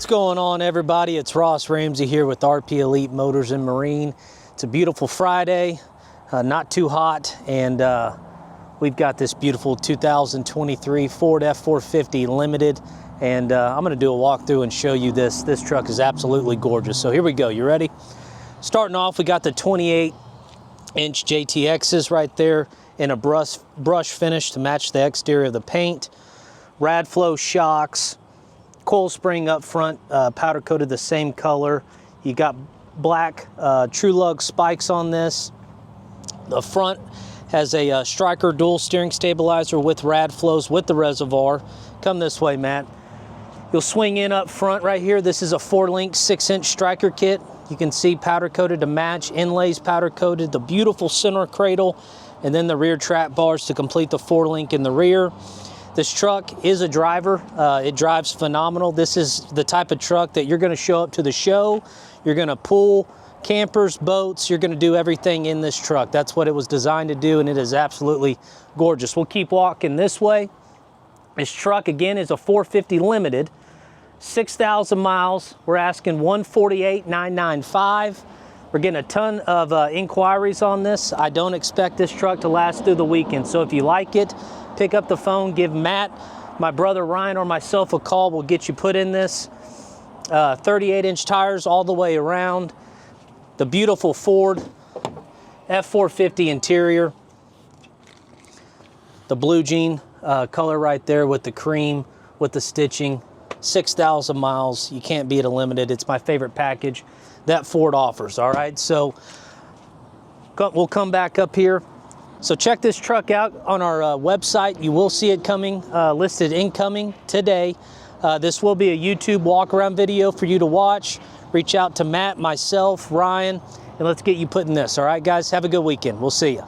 What's going on, everybody? It's Ross Ramsey here with RP Elite Motors and Marine. It's a beautiful Friday, not too hot, and we've got this beautiful 2023 Ford F450 Limited, and I'm going to do a walkthrough and show you this. This truck is absolutely gorgeous. So here we go. You ready? Starting off, we got the 28-inch JTXs right there in a brush finish to match the exterior of the paint. Radflo shocks. Coil spring up front, powder coated the same color. You got black True Lug spikes on this. The front has a Stryker dual steering stabilizer with Radflos with the reservoir. Come this way, Matt. You'll swing in up front right here. This is a 4-link 6-inch Stryker kit. You can see powder coated to match, inlays powder coated, the beautiful center cradle, and then the rear trap bars to complete the 4-link in the rear. This truck is a driver. It drives phenomenal. This is the type of truck that you're going to show up to the show. You're going to pull campers, boats. You're going to do everything in this truck. That's what it was designed to do, and it is absolutely gorgeous. We'll keep walking this way. This truck, again, is a 450 Limited. 6,000 miles. We're asking $148,995. We're getting a ton of inquiries on this. I don't expect this truck to last through the weekend. So if you like it, pick up the phone, give Matt, my brother Ryan, or myself a call. We'll get you put in this. 38-inch tires all the way around. The beautiful Ford F450 interior. The blue jean color right there with the cream, with the stitching. 6,000 miles. You can't beat a Limited. It's my favorite package that Ford offers, all right? So we'll come back up here. So check this truck out on our website. You will see it coming, listed incoming today. This will be a YouTube walk-around video for you to watch. Reach out to Matt, myself, Ryan, and let's get you put in this. All right, guys? Have a good weekend. We'll see you.